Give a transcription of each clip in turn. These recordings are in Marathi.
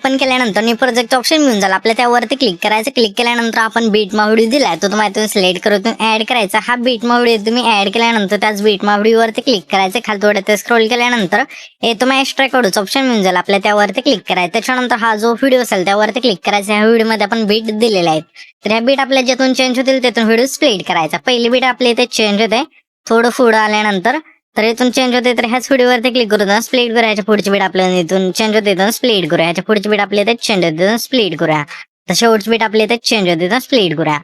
ओपन केल्यानंतर न्यू प्रोजेक्ट ऑप्शन मिळून जाईल आपल्या, त्यावरती क्लिक करायचं. क्लिक केल्यानंतर आपण बीटमा व्हिडिओ दिलाय तो तुम्हाला इथून सिलेक्ट करून ऍड करायचा. हा बीटमा व्हिडिओ तुम्ही ऍड केल्यानंतर त्याच बीटमा व्हिडिओवरती क्लिक करायचं. खाली थोडं ते स्क्रोल केल्यानंतर हे तुम्हाला एक्स्ट्रा कडूच ऑप्शन मिळून जाईल आपल्या, त्यावरती क्लिक करायचं. त्याच्यानंतर हा जो व्हिडिओ असेल त्यावरती क्लिक करायचा. ह्या व्हिडिओमध्ये आपण बीट दिलेले आहेत, तर ह्या बीट आपल्या ज्यातून चेंज होतील त्यातून व्हिडिओ स्प्लिट करायचा. पहिली बीट आपल्या इथे चेंज होते, थोडं पुढं आल्यानंतर तर इथून चेंज होते, तर ह्याच व्हिडिओवरती क्लिक करून स्प्लिट करूया. ह्याच्या पुढची बीट आपल्या इथून चेंज होते इथून स्प्लिट करूया. ह्याच्या पुढची बीट आपल्या इथे चेंज होते स्प्लिट करूया. तर शेवटची बीट आपल्या इथे चेंज होते तर स्प्लिट करूया.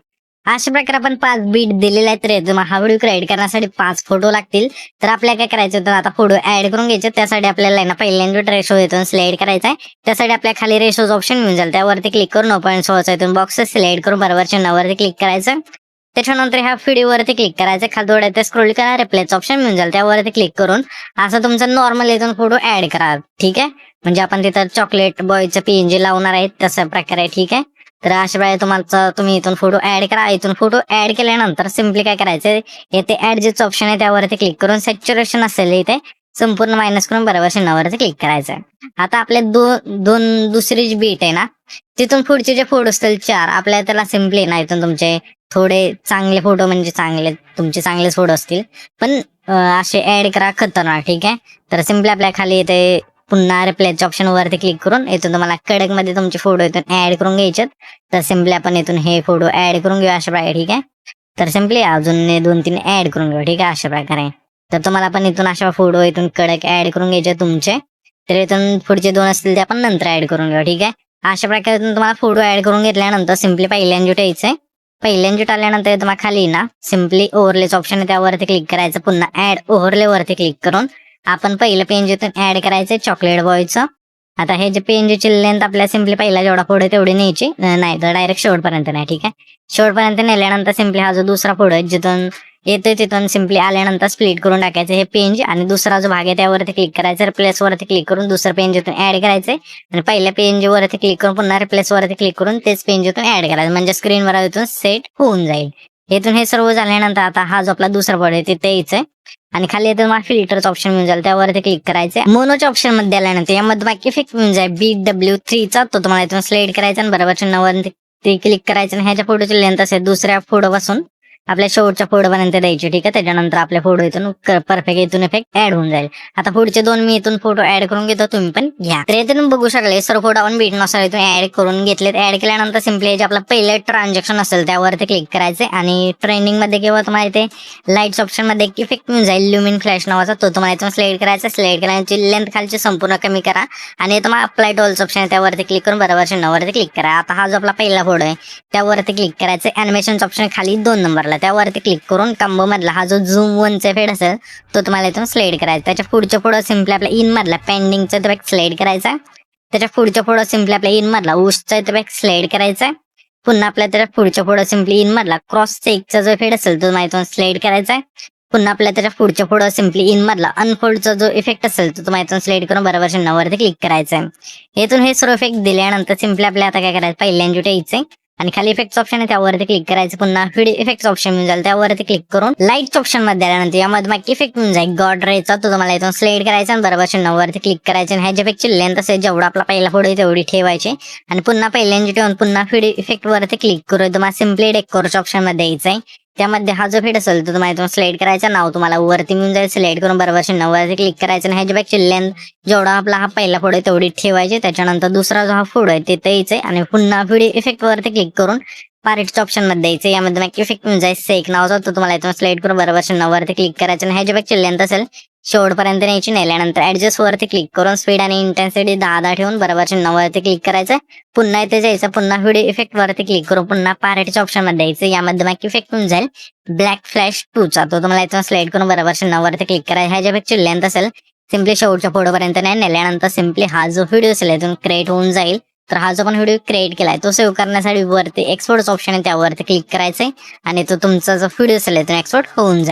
अशा प्रकारे आपण 5 बीट दिलेले आहेत. तर हा व्हिडिओ क्रिएट करण्यासाठी 5 फोटो लागतील. तर आपल्याला काय करायचं तर आता फोटो ऍड करून घ्यायचे. त्यासाठी आपल्याला ना पहिल्यांदा रेशो इथून सिलेक्ट करायचा आहे. त्यासाठी आपल्या खाली रेशोज ऑप्शन मिळून जाईल, त्यावरती क्लिक करून 0.6 इथून बॉक्स सिलेक्ट करून बरोबर चिन्हावरती क्लिक करायचं. त्याच्यानंतर ह्या व्हिडिओवरती क्लिक करायचं. खाली थोडं ते स्क्रोल करा, रिप्लेच ऑप्शन मिळून जाईल, त्यावरती क्लिक करून असं तुमचा नॉर्मल इथून फोटो ऍड करा. ठीक आहे, म्हणजे आपण तिथं चॉकलेट बॉयचं पीएनजी लावणार आहे तशा प्रकारे. ठीक आहे, तर अशा वेळेला तुम्ही इथून फोटो ऍड करा. इथून फोटो ऍड केल्यानंतर सिम्पली काय करायचं, येथे ऍडजस्ट ऑप्शन आहे त्यावरती क्लिक करून सॅच्युरेशन असेल इथे संपूर्ण मायनस करून बरोबर चिन्हावरती क्लिक करायचं. आता आपले दुसरी जी बीट आहे ना, तिथून पुढचे जे फोटो असतील 4 आपल्याला त्याला सिम्पली ना इथून तुमचे थोडे चांगले फोटो म्हणजे तुमचे चांगलेच फोटो असतील पण असे ऍड करा खतरनाक. ठीक आहे, तर सिम्पली आपल्या खाली इथे पुन्हा रिप्लेच ऑप्शन वरती क्लिक करून इथून तुम्हाला कडक मध्ये तुमचे फोटो इथून ऍड करून घ्यायचे. तर सिम्पली आपण इथून हे फोटो ऍड करून घेऊ अशा प्रकारे. ठीक आहे, तर सिम्पली अजून 2-3 ऍड करून घेऊ. ठीक आहे, अशा प्रकारे. तर तुम्हाला पण इथून अशा फोटो इथून कडक ऍड करून घ्यायचे तुमचे. तर इथून पुढचे 2 असतील ते आपण नंतर ऍड करून घेऊ. ठीक आहे, अशा प्रकारे तुम्हाला फोटो ऍड करून घेतल्यानंतर सिम्पली पहिल्यांदा यायचंय. पहिल्यांदा आल्यानंतर तुम्हाला खाली ना सिम्पली ओव्हरलेच ऑप्शन आहे त्यावरती क्लिक करायचं. पुन्हा ऍड ओव्हरले वरती क्लिक करून आपण पहिलं पेज इथून ऍड करायचं चॉकलेट बॉयचं. आता हे जे पेजची लेंथ आपल्याला सिम्पली पहिला जेवढा फोटो तेवढी न्यायची नाही, तर डायरेक्ट शेवटपर्यंत नाही. ठीक आहे, शेवटपर्यंत नेल्यानंतर सिम्पली हा जो दुसरा फोटो आहे जिथून येतोय तिथून सिम्पली आल्यानंतर स्प्लिट करून टाकायचं हे पेज, आणि दुसरा जो भाग आहे त्यावरती क्लिक करायचं. रिप्लेस वरती क्लिक करून दुसरं पेज इथून ऍड करायचंय, आणि पहिल्या पेज वरती क्लिक करून पुन्हा रिप्लेस वरती क्लिक करून तेच पेज इथून ऍड करायचं, म्हणजे स्क्रीनवर इथून सेट होऊन जाईल. इथून हे सर्व झाल्यानंतर आता हा जो आपला दुसरा फोटो आहे तिथे यायचंय, आणि खाली येतो मला फिल्टरचं ऑप्शन मिळून जाईल, त्यावरती क्लिक करायचंय. मोनोच्या ऑप्शन मध्ये आल्यानंतर यामध्ये बाकी इफेक्ट मिळून जाईल BW3चा, तो तुम्हाला इथून सिलेक्ट करायचा आणि बरोबर चिन्हावरती क्लिक करायचं. आणि ह्याच्या फोटोची लेंथ असेल दुसऱ्या फोटो पासून आपल्या शेवटच्या फोटो पर्यंत द्यायची. ठीक आहे, त्याच्यानंतर आपल्या फोटो इथून परफेक्ट इथून इफेक्ट ऍड होऊन जाईल. आता पुढचे 2 मी इथून फोटो ऍड करून घेतो, तुम्ही पण घ्या. तर इथून बघू शकले सर्व फोटो आपण बीटनुसार इथून ऍड करून घेतलेत. ऍड केल्यानंतर सिम्पली जे आपलं पहिलं ट्रान्झॅक्शन असेल त्यावरती क्लिक करायचे, आणि ट्रेंडिंग मध्ये किंवा तुम्हाला इथे लाईट्स ऑप्शन मध्ये एक इफेक्ट मिळून जाईल ल्युमिन फ्लॅश नावाचा, तो तुम्हाला इथून सिलेक्ट करायचा. सिलेक्ट केल्यानंतर लेंथ खालची संपूर्ण कमी करा, आणि तुम्हाला अप्लाय टू ऑल्स ऑप्शन आहे त्यावरती क्लिक करून बरोबर चिन्हावरती क्लिक करा. आता हा जो आपला पहिला फोटो आहे त्यावरती क्लिक करायचं. अॅनिमेशनचा ऑप्शन खाली 2 नंबरला त्यावरती क्लिक करून कॉम्बो मधला हा जो झूम 1चा फेड असेल तो तुम्हाला इथून सिलेक्ट करायचा. त्याच्या पुढच्या फोटो सिम्पली आपल्या इन मधला पेंडिंगचा इफेक्ट सिलेक्ट करायचा. त्याच्या पुढच्या फोटो सिम्पली आपल्या इन मधला उशचा इफेक्ट सिलेक्ट करायचा. पुन्हा आपल्या त्याच्या पुढच्या फोटो सिम्पली इन मधला क्रॉस चेकचा जो फेड असेल तो तुम्हाला इथून सिलेक्ट करायचा. पुन्हा आपल्या त्याच्या पुढच्या फोटो सिम्पली इन मधला अनफोल्डचा जो इफेक्ट असेल तो तुम्हाला इथून सिलेक्ट करून बरोबर चिन्हावरती क्लिक करायचा आहे. इथून हे सर्व इफेक्ट दिल्यानंतर सिम्पली आपल्या आता काय करायचं, पहिल्यांदा यायचंय आणि खाली इफेक्ट्स ऑप्शन आहे त्यावरती क्लिक करायचं. पुन्हा व्हिडिओ इफेक्ट्स ऑप्शन मिळून जाईल, त्यावरती क्लिक करून लाईट्स ऑप्शन मध्ये आल्यानंतर यामध्ये मग इफेक्ट मिळून जाईल गॉड रेचा, तो तुम्हाला इथून सिलेक्ट करायचा आणि बरोबर चिन्हावरती क्लिक करायचं. आणि ह्याच्या इफेक्टची लेंथ असेल जेवढा आपला पहिला फोटो आहे तेवढी ठेवायची, आणि पुन्हा पहिल्यांदा ठेवून पुन्हा व्हिडिओ इफेक्ट वरती क्लिक करून तुम्हाला सिम्पली डेकोरच्या ऑप्शन मध्ये यायचंय. त्यामध्ये हा जो फेड असेल तो तुम्हाला इथून सिलेक्ट करायचा, नाव तुम्हाला वरती मिळून जाईल, सिलेक्ट करून बरोबर चिन्हावरती क्लिक करायचं. आणि ह्याच्या पेक्षा लेंथ जेवढा आपला हा पहिला फोटो आहे तेवढी ठेवायची. त्याच्यानंतर दुसरा जो हा फोटो आहे तिथे यायचंय, आणि पुन्हा व्हिडिओ इफेक्ट वरती क्लिक करून पार्टच्या ऑप्शन मध्ये द्यायचं. यामध्ये मग इफेक्ट मिळून जाईल सेक नावाचा, तो तुम्हाला इथून सिलेक्ट करून बरोबर चिन्हावरती क्लिक करायचं. आणि ह्याच्या पेक्षा लेंथ असेल शेवटपर्यंत न्यायची. नेल्यानंतर ऍडजस्ट वरती क्लिक करून स्पीड आणि इंटेन्सिटी 10 ठेवून बरोबर चिन्हावरती क्लिक करायचं. पुन्हा इथे जायचं, पुन्हा व्हिडिओ इफेक्ट वरती क्लिक करून पुन्हा पार्टच्या ऑप्शन मध्ये द्यायचं. यामध्ये मग इफेक्ट मिळून जाईल ब्लॅक फ्लॅश 2चा, तो तुम्हाला इथून सिलेक्ट करून बरोबर चिन्हावरती क्लिक करायचं. ह्याच्या पेक्षा लेंथ असेल सिम्पली शेवटच्या फोटोपर्यंत नाही, नेल्यानंतर सिम्पली हा जो व्हिडिओ असेल इथून क्रिएट होऊन जाईल. तर हा जो पण व्हिडिओ क्रिएट केलाय तो सेव्ह करण्यासाठी वरती एक्सपोर्ट ऑप्शन आहे त्यावरती क्लिक करायचंय, आणि तो तुमचा जो व्हिडिओ असेल इथून एक्सपोर्ट होऊन जाईल.